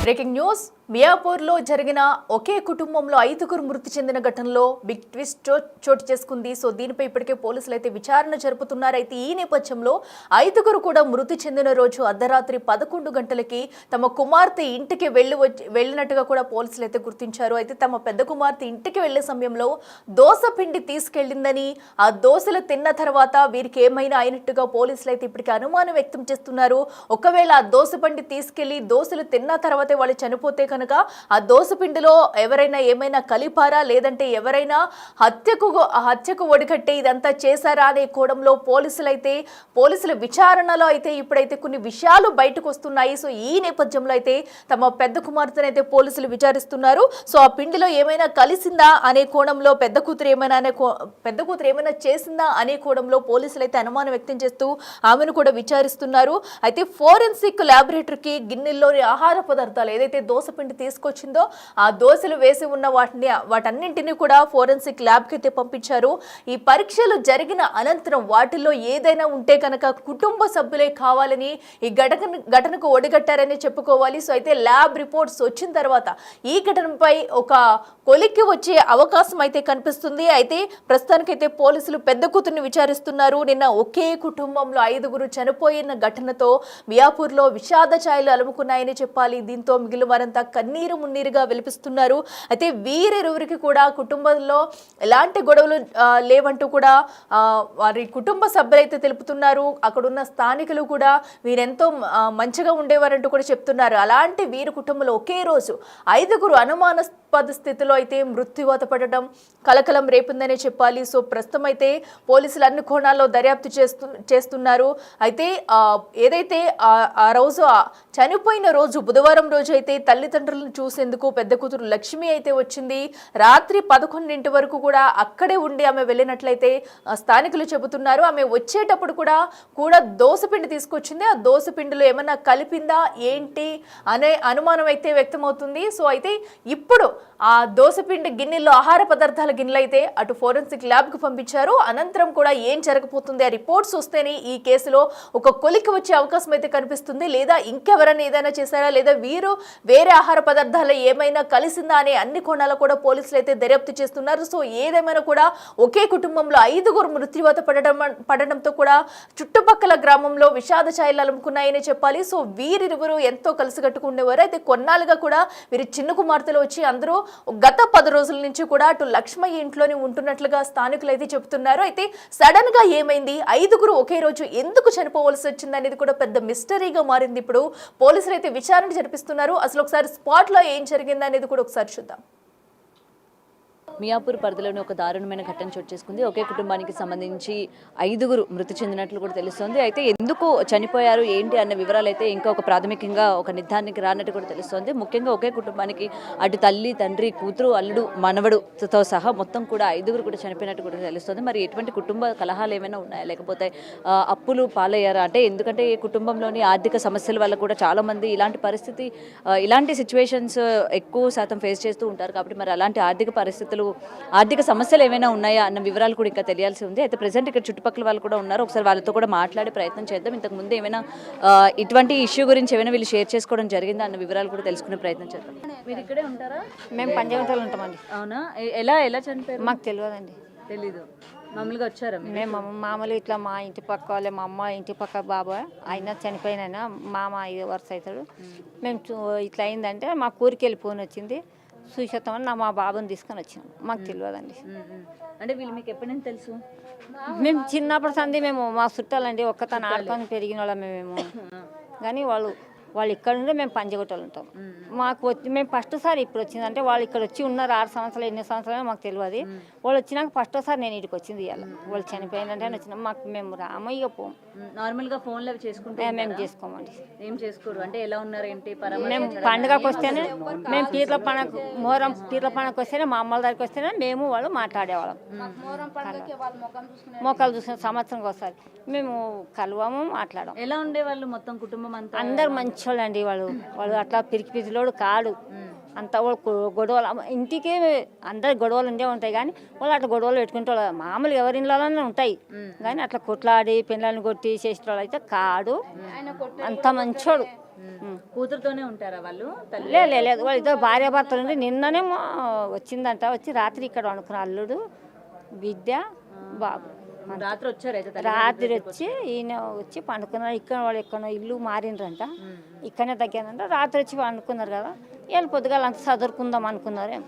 Breaking news మియాపూర్లో జరిగిన ఒకే కుటుంబంలో 5గురు మృతి చెందిన ఘటనలో బిగ్ ట్విస్ట్ చోటు చేసుకుంది. సో దీనిపై ఇప్పటికే పోలీసులు అయితే విచారణ జరుపుతున్నారు. అయితే ఈ నేపథ్యంలో 5గురు కూడా మృతి చెందిన రోజు అర్ధరాత్రి 11 గంటలకి తమ కుమార్తె ఇంటికి వెళ్ళినట్టుగా కూడా పోలీసులు అయితే గుర్తించారు. అయితే తమ పెద్ద కుమార్తె ఇంటికి వెళ్లే సమయంలో దోస పిండి తీసుకెళ్లిందని, ఆ దోశలు తిన్న తర్వాత వీరికి ఏమైనా అయినట్టుగా పోలీసులు అయితే ఇప్పటికే అనుమానం వ్యక్తం చేస్తున్నారు. ఒకవేళ ఆ దోస పిండి తీసుకెళ్లి దోశలు తిన్న తర్వాతే వాళ్ళు చనిపోతే కనుక ఆ దోసపిండిలో ఎవరైనా ఏమైనా కలిపారా, లేదంటే ఎవరైనా హత్యకు ఒడిగట్టే ఇదంతా చేశారా అనే కోణంలో పోలీసుల విచారణలో అయితే ఇప్పుడైతే కొన్ని విషయాలు బయటకు వస్తున్నాయి. సో ఈ నేపథ్యంలో అయితే తమ పెద్ద కుమార్తెను అయితే పోలీసులు విచారిస్తున్నారు. సో ఆ పిండిలో ఏమైనా కలిసిందా అనే కోణంలో పెద్ద కూతురు ఏమైనా చేసిందా అనే కోణంలో పోలీసులు అయితే అనుమానం వ్యక్తం చేస్తూ ఆమెను కూడా విచారిస్తున్నారు. అయితే ఫోరెన్సిక్ ల్యాబొరేటరీకి గిన్నెల్లోని ఆహార పదార్థాలు ఏదైతే దోసపిండి తీసుకొచ్చిందో ఆ దోశలు వేసి ఉన్న వాటన్నింటినీ కూడా ఫోరెన్సిక్ ల్యాబ్కి అయితే పంపించారు. ఈ పరీక్షలు జరిగిన అనంతరం వాటిల్లో ఏదైనా ఉంటే కనుక కుటుంబ సభ్యులే కావాలని ఈ ఘటనకు ఒడిగట్టారని చెప్పుకోవాలి. సో అయితే ల్యాబ్ రిపోర్ట్స్ వచ్చిన తర్వాత ఈ ఘటనపై ఒక కొలిక్కి వచ్చే అవకాశం అయితే కనిపిస్తుంది. అయితే ప్రస్తుతానికైతే పోలీసులు పెద్ద కూతుర్ని విచారిస్తున్నారు. నిన్న ఒకే కుటుంబంలో 5గురు చనిపోయిన ఘటనతో మియాపూర్లో విషాద ఛాయలు అలుముకున్నాయని చెప్పాలి. దీంతో మిగిలిన వారంతా కన్నీరు మున్నీరుగా విలిపిస్తున్నారు. అయితే వీరిరువురికి కూడా కుటుంబంలో ఎలాంటి గొడవలు లేవంటూ కూడా వారి కుటుంబ సభ్యులైతే తెలుపుతున్నారు. అక్కడున్న స్థానికులు కూడా వీరెంతో మంచిగా ఉండేవారంటూ కూడా చెప్తున్నారు. అలాంటి వీరి కుటుంబంలో ఒకే రోజు 5గురు అనుమానాస్పద స్థితిలో అయితే మృత్యువాత పడడం కలకలం రేపిందనే చెప్పాలి. సో ప్రస్తుతం అయితే పోలీసులు అన్ని కోణాల్లో దర్యాప్తు చేస్తున్నారు. అయితే ఏదైతే ఆ రోజు చనిపోయిన రోజు బుధవారం రోజు అయితే తల్లిదండ్రులను చూసేందుకు పెద్ద కూతురు లక్ష్మి అయితే వచ్చింది. రాత్రి 11 వరకు కూడా అక్కడే ఉండి ఆమె వెళ్ళినట్లయితే స్థానికులు చెబుతున్నారు. ఆమె వచ్చేటప్పుడు కూడా దోసపిండి తీసుకొచ్చింది. ఆ దోసపిండిలో ఏమన్నా కలిపిందా ఏంటి అనే అనుమానం అయితే వ్యక్తమవుతుంది. సో అయితే ఇప్పుడు ఆ దోసపిండి గిన్నెల్లో ఆహార పదార్థాల గిన్నెలు అయితే అటు ఫోరెన్సిక్ ల్యాబ్కు పంపించారు. అనంతరం కూడా ఏం జరగబోతుంది, ఆ రిపోర్ట్స్ వస్తేనే ఈ కేసులో ఒక కొలికి వచ్చే అవకాశం అయితే కనిపిస్తుంది. లేదా ఇంకెవరైనా ఏదైనా చేశారా, లేదా వీరు వేరే ఆహార పదార్థాలు ఏమైనా కలిసిందా అనే అన్ని కోణాలు కూడా పోలీసులు అయితే దర్యాప్తు చేస్తున్నారు. సో ఏదేమైనా కూడా ఒకే కుటుంబంలో 5గురు మృత్యువాత పడడంతో కూడా చుట్టుపక్కల గ్రామంలో విషాద ఛాయలు అలుముకున్నాయని చెప్పాలి. సో వీరిరువురు ఎంతో కలిసికట్టుకుండేవారు. అయితే కొన్నాళ్ళుగా కూడా వీరి చిన్న కుమార్తెలు వచ్చి అందరూ గత 10 రోజుల నుంచి కూడా అటు లక్ష్మయ్య ఇంట్లోనే ఉంటున్నట్లుగా స్థానికులు అయితే చెబుతున్నారు. అయితే సడన్ గా ఏమైంది, 5గురు ఒకే రోజు ఎందుకు చనిపోవలసి వచ్చింది అనేది కూడా పెద్ద మిస్టరీగా మారింది. ఇప్పుడు పోలీసులు అయితే విచారణ జరిపిస్తున్నారు. అసలు ఒకసారి స్పాట్ లో ఏం జరిగింది అనేది కూడా ఒకసారి చూద్దాం. మియాపూర్ పరిధిలోని ఒక దారుణమైన ఘటన చోటు చేసుకుంది. ఒకే కుటుంబానికి సంబంధించి 5గురు మృతి చెందినట్లు కూడా తెలుస్తోంది. అయితే ఎందుకు చనిపోయారు ఏంటి అన్న వివరాలు అయితే ఇంకా ఒక ప్రాథమికంగా ఒక నిర్ధారణకి రానట్టు కూడా తెలుస్తోంది. ముఖ్యంగా ఒకే కుటుంబానికి అటు తల్లి, తండ్రి, కూతురు, అల్లుడు, మనవడుతో సహా మొత్తం కూడా 5గురు కూడా చనిపోయినట్టు కూడా తెలుస్తోంది. మరి ఎటువంటి కుటుంబ కలహాలు ఏమైనా ఉన్నాయా, లేకపోతే అప్పులు పాలయ్యారా? అంటే ఎందుకంటే ఈ కుటుంబంలోని ఆర్థిక సమస్యల వల్ల కూడా చాలా మంది ఇలాంటి సిచ్యువేషన్స్ ఎక్కువ శాతం ఫేస్ చేస్తూ ఉంటారు. కాబట్టి మరి అలాంటి ఆర్థిక సమస్యలు ఏమైనా ఉన్నాయా అన్న వివరాలు కూడా ఇంకా తెలియాల్సి ఉంది. అయితే ప్రజెంట్ ఇక్కడ చుట్టుపక్కల వాళ్ళు కూడా ఉన్నారు. ఒకసారి వాళ్ళతో కూడా మాట్లాడే ప్రయత్నం చేద్దాం. ఇంతకు ముందు ఏమైనా ఇటువంటి ఇష్యూ గురించి ఏమైనా వీళ్ళు షేర్ చేసుకోవడం జరిగిందా అన్న వివరాలు కూడా తెలుసుకునే ప్రయత్నం చేద్దాం. మీరు ఇక్కడే ఉంటారా? మేము పంచగంటలు ఉంటామండి. అవునా? ఎలా చనిపోయారు? మాకు తెలియదండి. తెలీదు. మామూలుగా వచ్చారా? మేము మామూలు ఇట్లా మా ఇంటి పక్క వాళ్ళే, మా అమ్మ ఇంటి పక్క బాబా ఆయన చనిపోయిన మామ 5 వరుస అవుతాడు. మేము ఇట్లా అయిందంటే మా ఊరికి వెళ్ళి ఫోన్ వచ్చింది, చూసేస్తామని మా బాబుని తీసుకొని వచ్చినాం. మాకు తెలియదండి. అంటే వీళ్ళు మీకు ఎప్పటి నుంచి తెలుసు? మేము చిన్నప్పటి సంది మేము మా చుట్టాలండి, ఒక్కతను ఆడుకొని పెరిగిన వాళ్ళమే మేము. కానీ వాళ్ళు ఇక్కడ ఉండే మేము పంచగొట్టలు ఉంటాం. మాకు వచ్చి మేము ఫస్ట్ సారి ఇప్పుడు వచ్చింది అంటే వాళ్ళు ఇక్కడ వచ్చి ఉన్నారు 6 సంవత్సరాలు 8 సంవత్సరాలు మాకు తెలియదు. వాళ్ళు వచ్చినాక ఫస్ట్ సారి నేను ఇక్కడికి వచ్చింది. ఇవాళ వాళ్ళు చనిపోయిందంటే వచ్చినాం. మేము రామయ్య పోం. నార్మల్గా ఫోన్లో చేసుకుంటే మేము చేసుకోమండి. ఏం చేసుకోరు అంటే ఎలా ఉన్నారు ఏంటి? మేము పండుగకి వస్తేనే, మేము పీర్ల పండుగకి వస్తేనే, మా అమ్మల దగ్గరికి వస్తేనే మేము వాళ్ళు మాట్లాడేవాళ్ళం. మొక్కలు చూసిన సంవత్సరంకి ఒకసారి మేము కలవము, మాట్లాడము. ఎలా ఉండేవాళ్ళు మొత్తం కుటుంబం అంతా? అందరు మంచోళ్ళు అండి. వాళ్ళు అట్లా పిరికిపిరిలోడు కాడు. అంత గొడవలు ఇంటికి అందరు గొడవలు ఉండే ఉంటాయి కానీ వాళ్ళు అట్లా గొడవలు పెట్టుకుంటే మామూలు ఎవరి ఇళ్ళలోనే ఉంటాయి కానీ అట్లా కొట్లాడి పిల్లల్ని కొట్టి చేసిన వాళ్ళు అయితే కాడు. అంత మంచోడు. కూతురుతోనే ఉంటారా వాళ్ళు? తల్లి లేదు వాళ్ళు ఇద్దరు భార్య భర్తలు ఉండి నిన్ననే వచ్చిందంట. వచ్చి రాత్రి ఇక్కడ అనుకున్న అల్లుడు బిడ్డ బాబు రాత్రి వచ్చారు అయితే రాత్రి వచ్చి ఈయన వచ్చి పండుకున్నారు. ఇక్కడ వాళ్ళు ఎక్కడో ఇల్లు మారిండ్రంట, ఇక్కడనే తగ్గానంట. రాత్రి వచ్చి పండుకున్నారు కదా, వీళ్ళు పొద్దుగాల అంతా చదువుకుందాం అనుకున్నారు.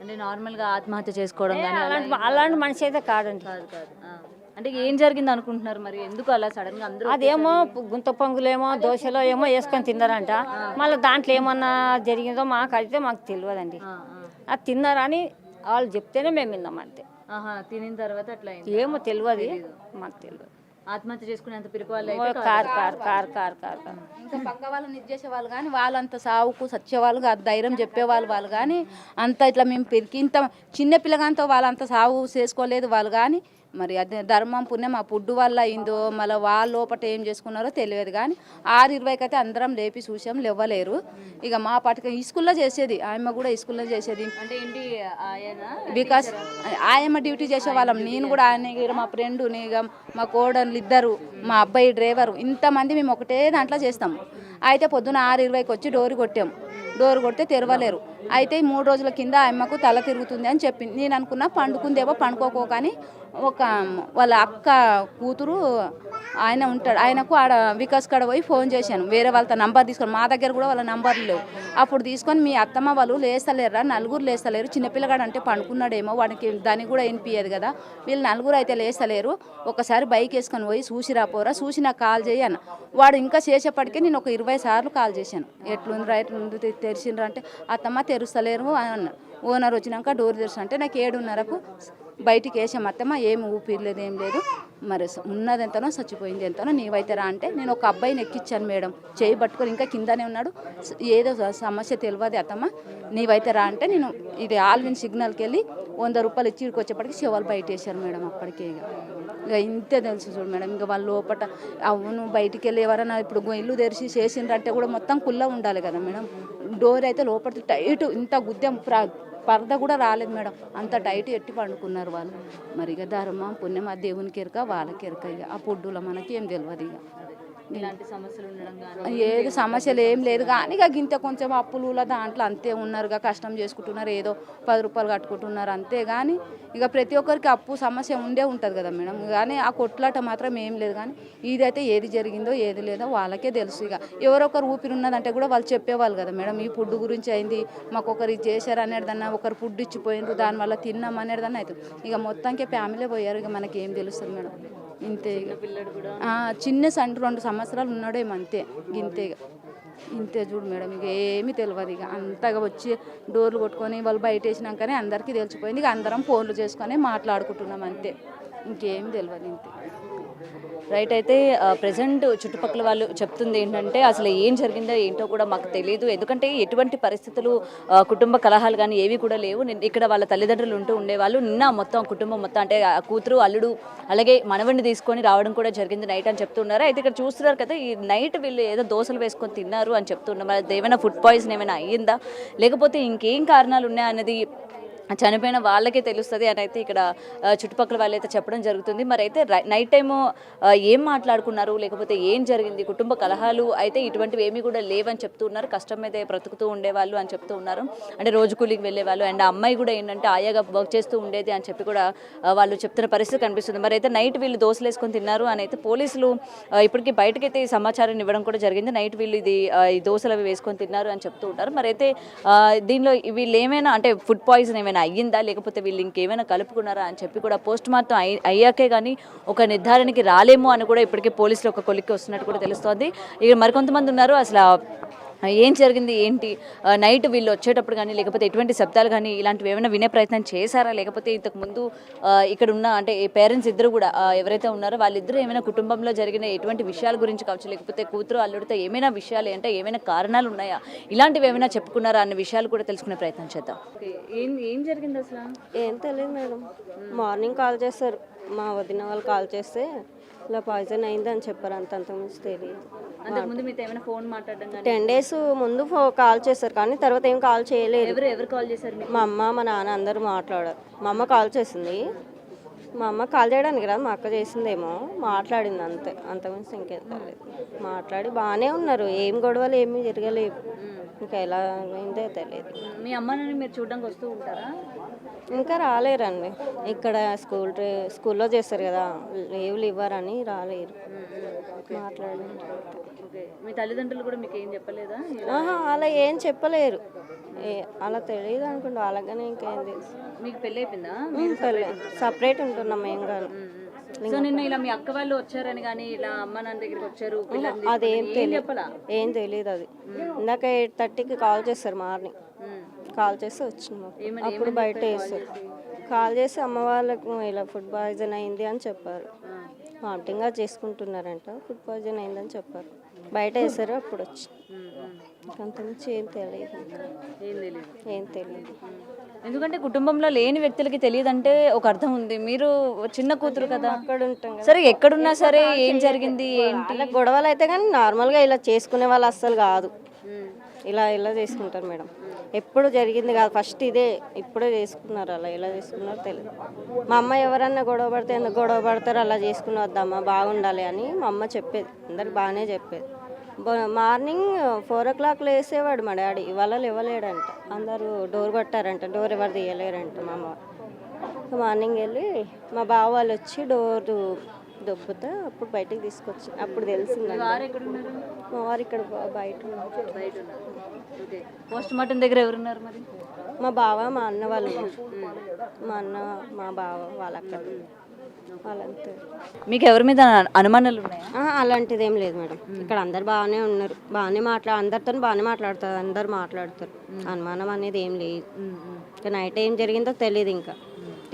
అంటే నార్మల్గా ఆత్మహత్య చేసుకోవడం కానీ అలాంటి మనిషి అయితే కాదండి. కాదు. అంటే ఏం జరిగింది అనుకుంటున్నారు మరి? ఎందుకు అలా సడన్ గా అందరూ? అదేమో గుంత పొంగులేమో దోశలో ఏమో వేసుకొని తిన్నారంట. మళ్ళీ దాంట్లో ఏమన్నా జరిగిందో మాకు అయితే మాకు తెలియదండి. అది తిన్నారని వాళ్ళు చెప్తేనే మేము విన్నాం అంతే. తినిన తర్వాత అట్లా ఏమో తెలియదు, మాకు తెలియదు. ఆత్మహత్య చేసుకునేంత పిరికి వాళ్ళు కారు ఇంకా పక్క వాళ్ళని ఇది చేసేవాళ్ళు కానీ వాళ్ళంత సావుకు సచ్చేవాళ్ళు కాదు, ధైర్యం చెప్పేవాళ్ళు కానీ అంత ఇట్లా మేము పెరిగి ఇంత చిన్న పిల్లగాంతో వాళ్ళంత సావు చేసుకోలేదు వాళ్ళు. కానీ మరి అదే ధర్మం పుణ్యం ఆ పుడ్డు వల్ల అయిందో మళ్ళీ వాళ్ళ లోపల ఏం చేసుకున్నారో తెలియదు. కానీ 6:20కి అయితే అందరం లేపి చూసాం, లేవలేరు. ఇక మా పాటికి ఈ స్కూల్లో చేసేది, ఆయమ్మ కూడా ఈ స్కూల్లో చేసేది. అంటే ఏంటి బికాస్ ఆయమ్మ డ్యూటీ చేసేవాళ్ళం, నేను కూడా ఆయన మా ఫ్రెండ్ ఇక మా కోడళ్ళు ఇద్దరు, మా అబ్బాయి డ్రైవరు, ఇంతమంది మేము ఒకటే దాంట్లో చేస్తాము. అయితే పొద్దున 6:20కి వచ్చి డోర్ కొట్టాము. డోర్ కొడితే తెరవలేరు. అయితే 3 రోజుల కింద ఆయమ్మకు తల తిరుగుతుంది అని చెప్పింది. నేను అనుకున్నా పండుకుందేమో, పండుకోకని ఒక వాళ్ళ అక్క కూతురు ఆయన ఉంటాడు, ఆయనకు ఆడ వికాస్ కాడ పోయి ఫోన్ చేశాను. వేరే వాళ్ళతో నంబర్ తీసుకొని, మా దగ్గర కూడా వాళ్ళ నంబర్లు లేవు. అప్పుడు తీసుకొని మీ అత్తమ్మ వాళ్ళు లేస్తలేరా, నలుగురు లేస్తలేరు, చిన్నపిల్లగాడు అంటే పండుకున్నాడేమో, వాడికి దానికి కూడా వినిపించదు కదా, వీళ్ళు నలుగురు అయితే లేస్తలేరు, ఒకసారి బైక్ వేసుకొని పోయి చూసిరాపోరా, చూసి నాకు కాల్ చేయను. వాడు ఇంకా చేసేప్పటికే నేను ఒక 20 సార్లు కాల్ చేశాను. ఎట్లుంది రైట్ తెరిచిండ్రు అంటే అత్తమ్మ తెరుస్తలేరు అని అన్నారు. ఓనర్ వచ్చినాక డోర్ తెరుసు అంటే నాకు 7:30కు బయటికి వేసాం. అత్తమ్మ ఏమి ఊపిరలేదు, ఏం లేదు, మరి ఉన్నది ఎంతనో చచ్చిపోయింది ఎంతనో, నీవైతే రా అంటే నేను ఒక అబ్బాయిని ఎక్కించాను మేడం, చేయి పట్టుకొని ఇంకా కిందనే ఉన్నాడు, ఏదో సమస్య తెలియదు అత్తమ్మ, నీవైతే రా అంటే నేను ఇది ఆల్విన్ సిగ్నల్కి వెళ్ళి 100 రూపాయలు ఇచ్చి ఇక్కడికి వచ్చేప్పటికి శివాలు బయట వేసారు మేడం. అప్పటికే ఇక ఇంతే తెలుసు చూడు మేడం. ఇంకా వాళ్ళ లోపల అవును బయటికి వెళ్ళి ఎవరైనా ఇప్పుడు ఇల్లు తెరిచి చేసిండ్రంటే కూడా మొత్తం కుల్ల ఉండాలి కదా మేడం. డోర్ అయితే లోపల టైట్, ఇంత గుద్దెం పరద కూడా రాలేదు మేడం, అంత టైట్ ఎట్టి పండుకున్నారు వాళ్ళు. మరి ఇక ధర్మం పుణ్యం ఆ దేవునికి ఎరక వాళ్ళకి ఎరక. ఇక ఆ పొడ్డులో మనకి ఏం తెలియదు. ఇక ఇలాంటి సమస్యలు ఉండడం కానీ ఏది సమస్యలు ఏం లేదు కానీ ఇక గింత కొంచెం అప్పులు దాంట్లో అంతే ఉన్నారుగా, కష్టం చేసుకుంటున్నారు, ఏదో 10 రూపాయలు కట్టుకుంటున్నారు అంతే. కానీ ఇక ప్రతి ఒక్కరికి అప్పు సమస్య ఉండే ఉంటుంది కదా మేడం. కానీ ఆ కొట్లాట మాత్రం ఏం లేదు. కానీ ఇదైతే ఏది జరిగిందో ఏది లేదో వాళ్ళకే తెలుసు. ఇక ఎవరొకరు ఊపిరి ఉన్నదంటే కూడా వాళ్ళు చెప్పేవాళ్ళు కదా మేడం, ఈ ఫుడ్ గురించి అయింది, మాకు ఒకరు ఇది చేశారు అనేదన్నా, ఒకరు ఫుడ్ ఇచ్చిపోయిండ్రు దానివల్ల తిన్నాం అనేదన్నా అవుతుంది. ఇక మొత్తానికి ఫ్యామిలీ పోయారు, ఇక మనకి ఏం తెలుస్తుంది మేడం. ఇంతే ఇక చిన్న 2 సంవత్సరాలు ఉన్నాడేమో అంతే, ఇంతే ఇక ఇంతే చూడు మేడం. ఇక ఏమీ తెలియదు. ఇక అంతగా వచ్చి డోర్లు కొట్టుకొని వాళ్ళు బయట వేసినాకనే అందరికీ తెలిసిపోయింది. ఇక అందరం ఫోన్లు చేసుకొని మాట్లాడుకుంటున్నాం అంతే, ఇంకేం తెలియదు ఇంతే. రైట్. అయితే ప్రజెంట్ చుట్టుపక్కల వాళ్ళు చెప్తుంది ఏంటంటే అసలు ఏం జరిగిందో ఏంటో కూడా మాకు తెలియదు, ఎందుకంటే ఎటువంటి పరిస్థితులు కుటుంబ కలహాలు కానీ ఏవి కూడా లేవు. ఇక్కడ వాళ్ళ తల్లిదండ్రులు ఉంటూ ఉండేవాళ్ళు. నిన్న మొత్తం కుటుంబం మొత్తం అంటే కూతురు అల్లుడు అలాగే మనవడిని తీసుకొని రావడం కూడా జరిగింది నైట్ అని చెప్తున్నారు. అయితే ఇక్కడ చూస్తున్నారు కదా, ఈ నైట్ వీళ్ళు ఏదో దోశలు వేసుకొని తిన్నారు అని చెప్తున్నారు. మరి ఏమైనా ఫుడ్ పాయిజన్ ఏమైనా అయ్యిందా లేకపోతే ఇంకేం కారణాలు ఉన్నాయా అన్నది చనిపోయిన వాళ్ళకే తెలుస్తుంది అని అయితే ఇక్కడ చుట్టుపక్కల వాళ్ళు అయితే చెప్పడం జరుగుతుంది. మరి అయితే నైట్ టైము ఏం మాట్లాడుకున్నారు లేకపోతే ఏం జరిగింది, కుటుంబ కలహాలు అయితే ఇటువంటివి ఏమీ కూడా లేవని చెప్తూ ఉన్నారు. కష్టం అయితే బ్రతుకుతూ ఉండేవాళ్ళు అని చెప్తూ ఉన్నారు. అంటే రోజు కూలికి వెళ్ళేవాళ్ళు అండ్ అమ్మాయి కూడా ఏంటంటే ఆయాగా వర్క్ చేస్తూ ఉండేది అని చెప్పి కూడా వాళ్ళు చెప్తున్న పరిస్థితి కనిపిస్తుంది. మరి అయితే నైట్ వీళ్ళు దోశలు వేసుకొని తిన్నారు అని అయితే పోలీసులు ఇప్పటికీ బయటకైతే ఈ సమాచారాన్ని ఇవ్వడం కూడా జరిగింది. నైట్ వీళ్ళు ఈ దోశలు అవి వేసుకొని తిన్నారు అని చెప్తూ ఉంటారు. మరి అయితే దీనిలో వీళ్ళు ఏమైనా అంటే ఫుడ్ పాయిజన్ ఏమైనా అయ్యిందా లేకపోతే వీళ్ళు ఇంకేమైనా కలుపుకున్నారా అని చెప్పి కూడా పోస్ట్ మార్టం అయ్యాకే కానీ ఒక నిర్ధారణకి రాలేమో అని కూడా ఇప్పటికే పోలీసులు ఒక కొలిక్కి వస్తున్నట్టు కూడా తెలుస్తోంది. ఇక మరికొంతమంది ఉన్నారు, అసలు ఏం జరిగింది ఏంటి, నైట్ వీళ్ళు వచ్చేటప్పుడు కానీ లేకపోతే ఎటువంటి శబ్దాలు కానీ ఇలాంటివి ఏమైనా వినే ప్రయత్నం చేశారా లేకపోతే ఇంతకుముందు ఇక్కడ ఉన్న అంటే పేరెంట్స్ ఇద్దరు కూడా ఎవరైతే ఉన్నారో వాళ్ళిద్దరూ ఏమైనా కుటుంబంలో జరిగిన ఎటువంటి విషయాల గురించి కావచ్చు లేకపోతే కూతురు అల్లుడితో ఏమైనా విషయాలు అంటే ఏమైనా కారణాలు ఉన్నాయా ఇలాంటివి ఏమైనా చెప్పుకున్నారా అన్న విషయాలు కూడా తెలుసుకునే ప్రయత్నం చేద్దాం. ఏం జరిగింది అసలు? ఏం తెలియదు మేడం, మార్నింగ్ కాల్ చేస్తారు, మా వదిన వాళ్ళు కాల్ చేస్తే ఇలా పాయిజన్ అయింది అని చెప్పారు, అంతకుమించి తెలియదు. అంతకుముందు మీతో ఏమైనా ఫోన్ మాట్లాడడం కానీ 10 days ముందు కాల్ చేశారు కానీ తర్వాత ఏం కాల్ చేయలేదు. ఎవరు కాల్ చేశారు? మా అమ్మ మా నాన్న అందరూ మాట్లాడారు. మా అమ్మ కాల్ చేసింది, మా అమ్మ కాల్ చేయడానికి రాదు, మా అక్క చేసిందేమో, మాట్లాడింది అంతే, అంతకుమించి ఇంకేం తెలియదు. మాట్లాడి బాగానే ఉన్నారు, ఏం గొడవలు ఏమీ జరగలేవు. ఇంకా ఎలా అయిందో తెలియదు. మీ అమ్మని మీరు చూడడానికి వస్తూ ఉంటారా? ఇంకా రాలేరండి, ఇక్కడ స్కూల్లో చేస్తారు కదా, లీవ్లు ఇవ్వరని రాలేరు. మాట్లాడండి. ఓకే, మీ తల్లిదండ్రులు కూడా మీకు ఏం చెప్పలేదా? అలా ఏం చెప్పలేరు, అలా తెలియదు అనుకుంటా, అలాగనే ఇంకేం తెలుసు. మీకు పెళ్ళి అయిపోయిందా? సపరేట్ ఉంటున్నాం ఏం కాదు. సో నిన్న ఇలా మీ అక్క వాళ్ళు వచ్చారని కానీ ఇలా అమ్మ నాన్న దగ్గరికి వచ్చారు అదేం తెలియదు, చెప్పలా? ఏం తెలియదు. అది ఇందాక 8:30కి కాల్ చేస్తారు, మార్నింగ్ కాల్ చేసి వచ్చినాము. అప్పుడు బయట వేస్తారు, కాల్ చేసి అమ్మ వాళ్ళకు ఇలా ఫుడ్ పాయిజన్ అయింది అని చెప్పారు. వామిటింగ్గా చేసుకుంటున్నారంట, ఫుడ్ పాయిజన్ అయిందని చెప్పారు. బయట వేసారు, అప్పుడు వచ్చి అంతకుమించి ఏం తెలియదు. ఏం తెలియదు. ఎందుకంటే కుటుంబంలో లేని వ్యక్తులకి తెలియదంటే ఒక అర్థం ఉంది. మీరు చిన్న కూతురు కదా, అక్కడ ఉంటాం కదా. సరే ఎక్కడున్నా సరే ఏం జరిగింది ఏంటి అలా గొడవలు అయితే కానీ నార్మల్గా ఇలా చేసుకునే వాళ్ళు అస్సలు కాదు. ఇలా చేసుకుంటారు మేడం, ఎప్పుడు జరిగింది కాదు, ఫస్ట్ ఇదే, ఇప్పుడే చేసుకున్నారు. అలా ఎలా చేసుకున్నారో తెలియదు. మా అమ్మ ఎవరన్నా గొడవ పడితే ఎందుకు గొడవ పడతారు, అలా చేసుకుని వద్దమ్మా బాగుండాలి అని మా అమ్మ చెప్పేది, అందరికి బాగానే చెప్పేది. మార్నింగ్ 4 o'clock లేసేవాడు మా డాడీ, ఇవాళ లేవలేడంట. అందరూ డోర్ కొట్టారంట, డోర్ ఎవరు తీయలేరంట. మా అమ్మ మార్నింగ్ వెళ్ళి మా బావ వాళ్ళు వచ్చి డోర్ దొబ్బుతా అప్పుడు బయటకు తీసుకొచ్చి అప్పుడు తెలిసిందండి. మా వారు ఇక్కడ బయట పోస్ట్ మార్టం దగ్గర ఎవరున్నారు మరి? మా బావ మా అన్న వాళ్ళు, మా అన్న మా బావ వాళ్ళు అక్కడ వాళ్ళంతే. మీకు ఎవరి మీద అనుమానాలు ఉన్నాయా? అలాంటిది ఏం లేదు మేడం, ఇక్కడ అందరు బాగానే ఉన్నారు, బాగానే అందరితో బాగానే మాట్లాడతారు, అందరు మాట్లాడతారు. అనుమానం అనేది ఏం లేదు. ఇంకా నైట్ ఏం జరిగిందో తెలియదు, ఇంకా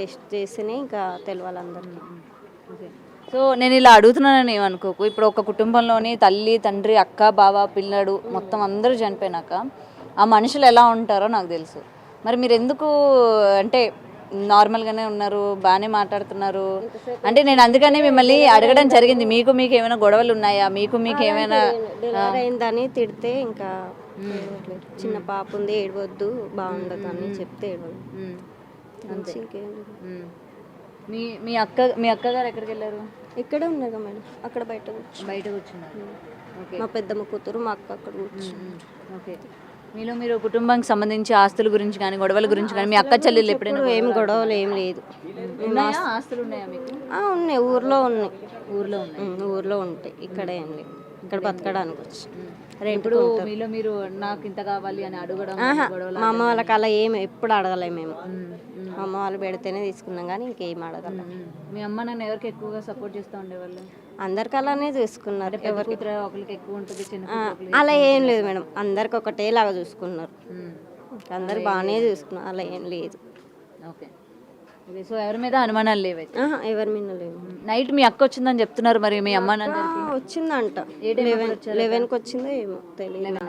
టెస్ట్ చేస్తేనే ఇంకా తెలియాలి అందరికీ. సో నేను ఇలా అడుగుతున్నానని ఏమనుకోకు, ఇప్పుడు ఒక కుటుంబంలోని తల్లి తండ్రి అక్క బావ పిల్లడు మొత్తం అందరూ చనిపోయినాక ఆ మనుషులు ఎలా ఉంటారో నాకు తెలుసు. మరి మీరు ఎందుకు అంటే నార్మల్గానే ఉన్నారు, బాగానే మాట్లాడుతున్నారు అంటే నేను అందుకనే మిమ్మల్ని అడగడం జరిగింది. మీకు ఏమైనా గొడవలు ఉన్నాయా, మీకు ఏమైనా డెలివరీ అయిందని తిడితే ఇంకా చిన్న పాప ఉంది ఏడవద్దు బాగుండదు అని చెప్తే ఏడవద్దు. ఇంకేం లేదు. మీ అక్కగారు ఎక్కడికి వెళ్ళారు? ఇక్కడే ఉన్నారు మేడం, అక్కడ బయట కూర్చున్నారు. మా పెద్దమ్మ కూతురు మా అక్క అక్కడ కూర్చున్నారు. ఓకే, మీరు కుటుంబానికి సంబంధించి ఆస్తుల గురించి కానీ గొడవల గురించి కానీ మీ అక్క చెల్లెలు ఎప్పుడైనా ఏం గొడవలు ఏం లేదు. ఆస్తులు ఉన్నాయా మీకు? ఉన్నాయి, ఊర్లో ఉన్నాయి. ఊర్లో ఉంటాయి, ఇక్కడ ఏం లేదు. ఇక్కడ బతకడానికి వచ్చి ఇప్పుడు మీరు నాకు ఇంత కావాలి అని అడగడం మా అమ్మ వాళ్ళకి అలా ఏమి ఎప్పుడు అడగలేము మేము. మా అమ్మ వాళ్ళు పెడితేనే తీసుకున్నాం కానీ ఇంకేం అడగలేం. మీ అమ్మ నన్ను ఎవరికి ఎక్కువగా సపోర్ట్ చేస్తూ ఉండేవాళ్ళు? అందరికి అలానే చూసుకున్నారు. ఎవరికి ఒకరికి ఎక్కువ ఉంటుంది, అలా ఏం లేదు మేడం, అందరికి ఒకటేలాగా చూసుకున్నారు. అందరు బాగానే చూసుకున్నారు, అలా ఏం లేదు. ఓకే, సో ఎవరి మీద అనుమానాలు లేవు? ఎవరి మీద లేవు. నైట్ మీ అక్క వచ్చిందని చెప్తున్నారు, మరి మీ అమ్మ వచ్చిందంట 11కి వచ్చిందో ఏమో తెలియదు.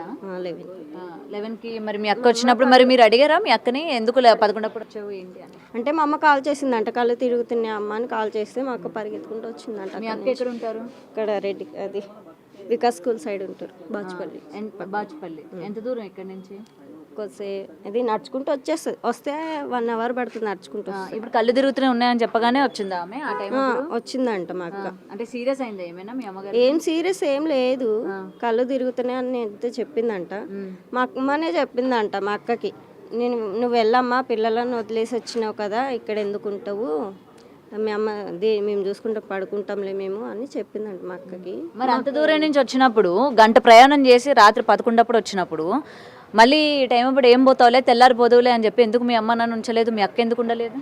11కి మరి మీ అక్క వచ్చినప్పుడు మరి మీరు అడిగారా మీ అక్కని ఎందుకు 11 అప్పుడు వచ్చావు ఏంటి అని? అంటే మా అమ్మ కాల్ చేసిందంట, కళ్ళు తిరుగుతున్నాయి అమ్మ అని కాల్ చేస్తే మా అక్క పరిగెత్తుకుంటూ వచ్చిందంట. మీ అక్క ఎక్కడ ఉంటారు? ఇక్కడ రెడ్డి అది వికాస్ స్కూల్ సైడ్ ఉంటారు, బాచుపల్లి. ఎంత దూరం ఇక్కడ నుంచి? ఇది నడుచుకుంటూ వచ్చేస్తుంది, వస్తే 1 hour పడుతుంది నడుచుకుంటూ. ఇప్పుడు కళ్ళు తిరుగుతూనే ఉన్నాయని చెప్పగానే వచ్చిందా ఆమె? ఆ టైం వచ్చిందంట మా అక్క. అంటే సీరియస్ అయిందా ఏమైనా మీ అమ్మగారు? ఏం సీరియస్ ఏం లేదు, కళ్ళు తిరుగుతున్నాయి అని అయితే చెప్పిందంట. మా అమ్మనే చెప్పిందంట మా అక్కకి, నువ్వు వెళ్ళమ్మా, పిల్లలను వదిలేసి వచ్చినావు కదా, ఇక్కడ ఎందుకు ఉంటావు, మీ అమ్మ మేము చూసుకుంటూ పడుకుంటాంలే మేము అని చెప్పిందంట మా అక్కకి. మరి అంత దూరం నుంచి వచ్చినప్పుడు గంట ప్రయాణం చేసి రాత్రి 11 అప్పుడు వచ్చినప్పుడు మళ్ళీ టైం అప్పుడు ఏం పోతావులే తెల్లారిపోదువులే అని చెప్పి ఎందుకు మీ అమ్మ నన్ను ఉంచలేదు, మీ అక్క ఎందుకు ఉండలేదు?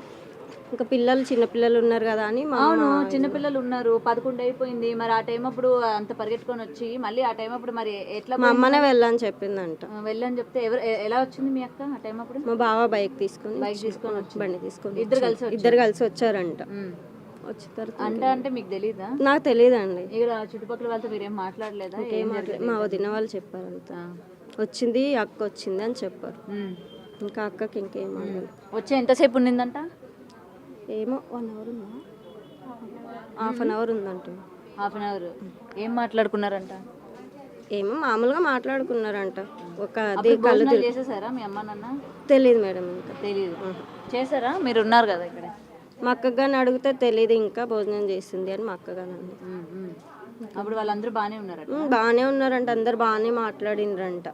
ఇంకా చిన్నపిల్లలు ఉన్నారు కదా అని. అవును, చిన్నపిల్లలు ఉన్నారు, 11 అయిపోయింది. మరి ఆ టైం అప్పుడు అంత పరిగెట్టుకొని వచ్చి మళ్ళీ ఆ టైం అప్పుడు మరి ఎట్లా? మా అమ్మనే వెళ్ళని చెప్పిందంట. వెళ్ళని చెప్తే ఎలా వచ్చింది మీ అక్క ఆ టైం అప్పుడు? మా బావ బైక్ తీసుకొని బండి తీసుకొని ఇద్దరు కలిసి వచ్చారంట. అంటే మీకు తెలీదా? నాకు తెలియదండి. ఇక్కడ చుట్టుపక్కల వాళ్ళతో మీరేం మాట్లాడలేదా? మా వదిన వాళ్ళు చెప్పారంట, వచ్చింది అక్క వచ్చింది అని చెప్పారు. ఇంకా అక్కకి ఇంకేం వచ్చి ఎంతసేపు ఉండిందంట? ఏమో 1 hour ఉందా, ½ an hour ఉందంట. ½ an hour. ఏం మాట్లాడుకున్నారంట? ఏమో మామూలుగా మాట్లాడుకున్నారంట. ఒక చేసేసారా మీ అమ్మ నాన్న? తెలియదు మేడం, ఇంకా తెలియదు. చేశారా? మీరు ఉన్నారు కదా ఇక్కడ. మా అక్కగాని అడిగితే తెలియదు, ఇంకా భోజనం చేసింది అని మా అక్కగాని అంది. అప్పుడు వాళ్ళందరూ బాగానే ఉన్నారు. బాగానే ఉన్నారంట, అందరు బాగానే మాట్లాడిండ్రంట.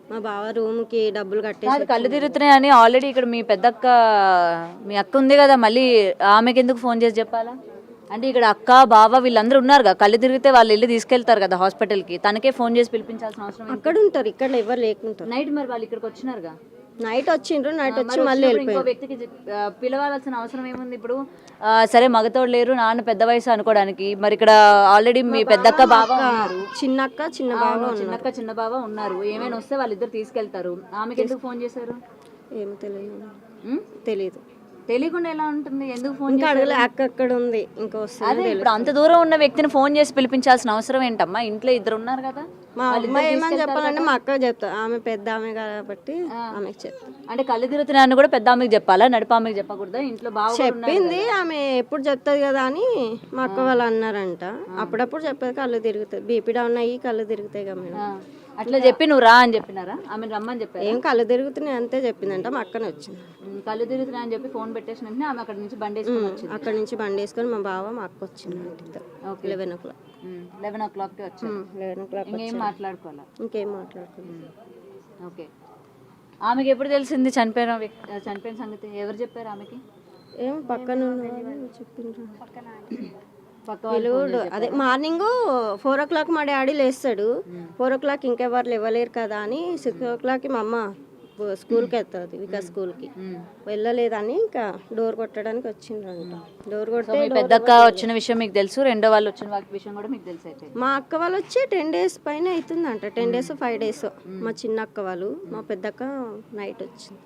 మా బావ రూమ్కి డబ్బులు కట్టేసి కళ్ళు తిరుగుతున్నాయని ఆల్రెడీ ఇక్కడ మీ పెద్దక్క మీ అక్క ఉంది కదా, మళ్ళీ ఆమెకి ఎందుకు ఫోన్ చేసి చెప్పాలా? అంటే ఇక్కడ అక్క బావ వీళ్ళందరూ ఉన్నారుగా, కళ్ళు తిరిగితే వాళ్ళు వెళ్ళి తీసుకెళ్తారు కదా హాస్పిటల్కి, తనకే ఫోన్ చేసి పిలిపించాల్సిన అవసరం ఏంటి? అక్కడ ఉంటారు, ఇక్కడ ఎవరు లేకుంటారు. నైట్ మరి వాళ్ళు ఇక్కడికి వచ్చినారుగా, నైట్ వచ్చిండ్రు, నైట్ వచ్చి మరి మళ్ళీ వచ్చినప్పుడు ఇంకో వ్యక్తికి పిలవాల్సిన అవసరం ఏముంది? ఇప్పుడు సరే మగతోడు లేరు, నాన్న పెద్ద వయసు అనుకోవడానికి, మరి ఇక్కడ ఆల్రెడీ మీ పెద్దక్క బావ ఉన్నారు, చిన్నక్క చిన్న బావ చిన్నక్క చిన్న బావ ఉన్నారు, ఏమైనా వస్తే వాళ్ళిద్దరు తీసుకెళ్తారు. ఆమెకి ఎందుకు ఫోన్ చేశారు? ఏమో తెలియదు. తెలియకుండా ఎలా ఉంటుంది? ఎందుకు ఫోన్ ఇంకా అడగలే, అక్క అక్కడ ఉంది, ఇంకా వస్తుంది. అదే ఇప్పుడు అంత దూరం ఉన్న వ్యక్తిని ఫోన్ చేసి పిలిపించాల్సిన అవసరం ఏంటమ్మా? ఇంట్లో ఇద్దరు ఉన్నారు కదా. మా అమ్మాయి ఏమని చెప్పాలంటే మా అక్క చెప్తా, ఆమె పెద్ద ఆమె కాబట్టి ఆమెకు చెప్తా. అంటే కళ్ళు తిరుగుతున్నాయని కూడా పెద్ద ఆమెకి చెప్పాలా, నడిప ఆమెకి చెప్పకూడదా? ఇంట్లో బాగా చెప్పింది ఆమె, ఎప్పుడు చెప్తుంది కదా అని మా అక్క వాళ్ళు అన్నారంట. అప్పుడప్పుడు చెప్పేది కళ్ళు తిరుగుతాయి, బీపీ డౌన్ అయ్యి కళ్ళు తిరుగుతాయి కదా మేడం. అట్లా చెప్పి నువ్వు రా అని చెప్పినారా? ఆమె రమ్మని చెప్పారు. ఏం కళ్ళు తిరుగుతున్నాయి అంతే చెప్పిందంట. మా అక్కనే వచ్చింది. కళ్ళు తిరుగుతున్నాయి అని చెప్పి ఫోన్ పెట్టేసిన వెంటనే ఆమె అక్కడ నుంచి బండి వేసుకొని వచ్చింది. అక్కడ నుంచి బండి వేసుకొని మా బావ మా అక్క వచ్చింది. 11 o'clock. 11 o'clock వచ్చింది. 11 o'clock ఇంకేం మాట్లాడుకోవాలా? ఇంకేం మాట్లాడుకోవాలి. ఓకే. ఆమెకి ఎప్పుడు తెలిసింది చనిపోయిన సంగతి? ఎవరు చెప్పారు ఆమెకి? ఏం పక్కన చెప్పిండ్రు. పిలువుడు అదే మార్నింగ్ 4 o'clock మా డాడీ లేస్తాడు. 4 o'clock ఇంకెవరు లేవలేరు కదా అని 6 o'clock మా అమ్మ స్కూల్కి వెళ్తుంది, వికాస్ స్కూల్కి. వెళ్ళలేదని ఇంకా డోర్ కొట్టడానికి వచ్చిండ్రంట. డోర్ కొడితే పెద్దక్క వచ్చిన విషయం మీకు తెలుసు, రెండో వాళ్ళు వచ్చిన విషయం కూడా మీకు తెలుసు. అయితే మా అక్క వాళ్ళు వచ్చి 10 days పైన అవుతుందంట. 10 days 5 days. మా చిన్న అక్క వాళ్ళు, మా పెద్దక్క నైట్ వచ్చింది.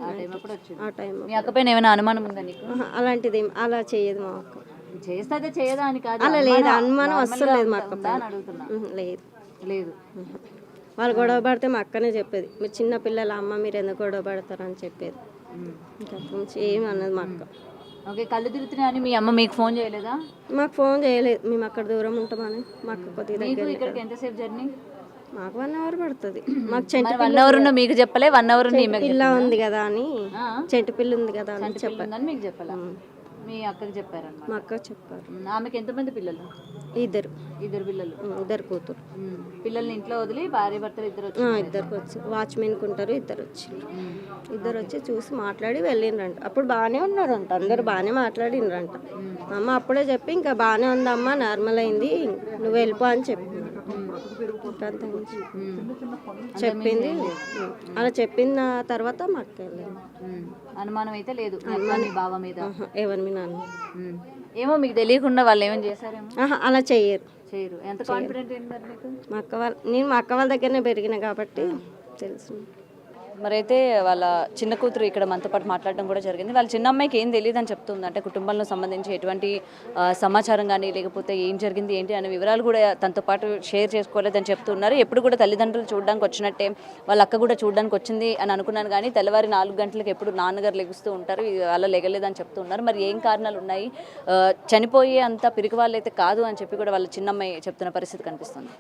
ఆ టైం అప్పుడు వచ్చింది. ఆ టైం మీ అక్క పైన ఏమైనా అనుమానం ఉందా నీకు? అలాంటిది అలా చేయదు మా అక్క. చేస్తే చేయదా అని కాదు, అలా లేదు, అనుమానం అస్సలు లేదు మా అక్క పైన. అడుగుతున్నా. లేదు. వాళ్ళు గొడవ పడితే మా అక్కనే చెప్పేది, మీరు చిన్న పిల్లల అమ్మ మీరు ఎందుకు గొడవ పడతారని చెప్పేది. ఇంకా ఏమి అన్నది మా అక్క. ఓకే. కళ్ళు తిరుగుతున్నాయని మీ అమ్మ మీకు ఫోన్ చేయలేదా? మాకు ఫోన్ చేయలేదు, మేము అక్కడ దూరం ఉంటామని. మా అక్క కొద్దిగా దగ్గర. ఇక్కడికి ఎంతసేపు జర్నీ? మాకు 1 hour పడుతుంది. మాకు 1 hour మీకు చెప్పలే? 1 hour పిల్ల ఉంది కదా అని, చెంటు పిల్ల ఉంది కదా అని చెప్పారు. మీకు చెప్పాలా? మీ అక్కకి చెప్పారన్నమాట. మా అక్క చెప్పారు. ఆమెకి ఎంతమంది పిల్లలు? ఇద్దరు పిల్లలు. 2 కూతురు. పిల్లల్ని ఇంట్లో వదిలి భార్య భర్తలు ఇద్దరు వచ్చి వాచ్మెన్కి ఉంటారు. ఇద్దరు వచ్చి చూసి మాట్లాడి వెళ్ళిండ్రంట. అప్పుడు బాగానే ఉన్నారంట, అందరు బాగానే మాట్లాడిండ్రంట. అమ్మ అప్పుడే చెప్పి ఇంకా బాగానే ఉందమ్మా, నార్మల్ అయింది, నువ్వు వెళ్ళిపో అని చెప్పింది. చెప్పింది. అలా చెప్పిన తర్వాత మా అక్క వెళ్ళింది. అనుమానం అయితే లేదు బావ మీద? ఎవరి మీ నాన్న ఏమో మీకు తెలియకుండా వాళ్ళు ఏమైనా చేశారేమో. అలా చేయరు. ఎంత కాన్ఫిడెంట్ ఏంటి మీకు? మా అక్క వాళ్ళ దగ్గరనే పెరిగిన కాబట్టి తెలుసు. మరైతే వాళ్ళ చిన్న కూతురు ఇక్కడ మనతో పాటు మాట్లాడడం కూడా జరిగింది. వాళ్ళ చిన్న అమ్మాయికి ఏం తెలియదు అని చెప్తుంది. అంటే కుటుంబంలో సంబంధించి ఎటువంటి సమాచారం కానీ, లేకపోతే ఏం జరిగింది ఏంటి అనే వివరాలు కూడా తనతో పాటు షేర్ చేసుకోలేదని చెప్తున్నారు. ఎప్పుడు కూడా తల్లిదండ్రులు చూడడానికి వచ్చినట్టే వాళ్ళ అక్క కూడా చూడడానికి వచ్చింది అని అనుకున్నాను, కానీ తెల్లవారి 4 గంటలకు ఎప్పుడు నాన్నగారు లెగుస్తూ ఉంటారు, వాళ్ళ లెగలేదని చెప్తున్నారు. మరి ఏం కారణాలు ఉన్నాయి, చనిపోయే అంత పిరికి వాళ్ళు అయితే కాదు అని చెప్పి కూడా వాళ్ళ చిన్నమ్మాయి చెప్తున్న పరిస్థితి కనిపిస్తుంది.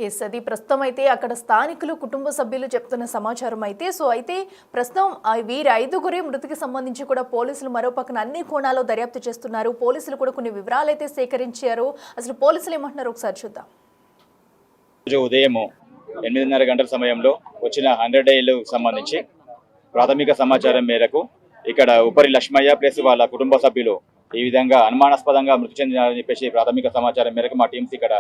ఎస్, అది ప్రస్తుతం అయితే అక్కడ స్థానికులు కుటుంబ సభ్యులు చెప్తున్న సమాచారం అయితే. సో అయితే ప్రస్తుతం వీరి 5గురి మృతికి సంబంధించి కూడా పోలీసులు మరో పక్కన అన్ని కోణాల్లో దర్యాప్తు చేస్తున్నారు. పోలీసులు కూడా కొన్ని వివరాలు అయితే సేకరించారు. అసలు పోలీసులు ఏమంటున్నారు ఒకసారి చూద్దాం. రోజు ఉదయం 8:30 గంటల సమయంలో వచ్చిన 100 ఏళ్లకు సంబంధించి ప్రాథమిక సమాచారం మేరకు ఇక్కడ ఉపరి లక్ష్మయ్య ప్లస్ వాళ్ళ కుటుంబ సభ్యులు ఈ విధంగా అనుమానాస్పదంగా మృతి చెందినారని చెప్పేసి ప్రాథమిక సమాచారం మేరకు మా టీమ్స్ ఇక్కడ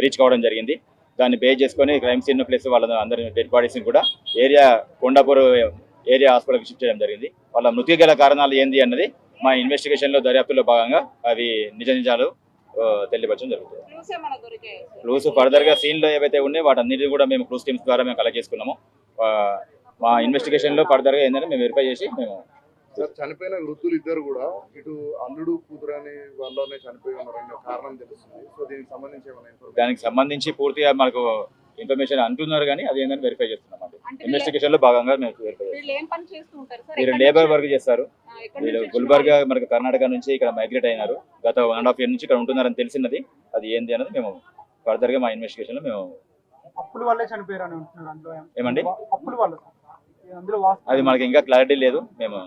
రీచ్ కావడం జరిగింది. దాన్ని బేస్ చేసుకొని క్రైమ్ సీన్ ప్లేస్ వాళ్ళ అందరి డెడ్ బాడీస్ని కూడా కొండాపూర్ ఏరియా హాస్పిటల్కి షిఫ్ట్ చేయడం జరిగింది. వాళ్ళ మృతి గల కారణాలు ఏంది అన్నది మా ఇన్వెస్టిగేషన్లో దర్యాప్తులో భాగంగా అవి నిజాలు తెలియపరచడం జరుగుతుంది. క్లూస్ ఫర్దర్గా సీన్లో ఏవైతే ఉన్నాయో వాటన్నిటిని కూడా మేము క్లూస్ టీమ్స్ ద్వారా మేము కలెక్ట్ చేసుకున్నాము. మా ఇన్వెస్టిగేషన్లో ఫర్దర్గా ఏంటంటే మేము వెరిఫై చేసి మేము చనిపోయిన వృద్ధులు ఇద్దరు కూడా ఇటు అల్లుడు కూతురు అని వాళ్ళనే చనిపోయి ఉన్నారనే కారణం తెలుస్తుంది. సో దానికి సంబంధించి పూర్తిగా మనకు ఇన్ఫర్మేషన్ అంటున్నారు, కానీ అది ఏంటంటే వెరిఫై చేస్తున్నాం. ఇన్వెస్టిగేషన్ లో భాగంగా మేము వెరిఫై చేస్తాం. వీళ్ళు లేబర్ వర్క్ చేస్తారు. వీళ్ళు గుల్బర్గా మనకు కర్ణాటక నుంచి ఇక్కడ మైగ్రేట్ అయినారు. గత 1.5 year నుంచి ఇక్కడ ఉంటున్నారని తెలిసినది. అది ఏంది అనేది మేము ఫర్దర్ గా మా ఇన్వెస్టిగేషన్ లో మేము అప్పుల వల్లే చనిపోయారని అంటున్నారు. ఏమండి? అప్పుల వల్ల అది మనకి ఇంకా క్లారిటీ లేదు. మేము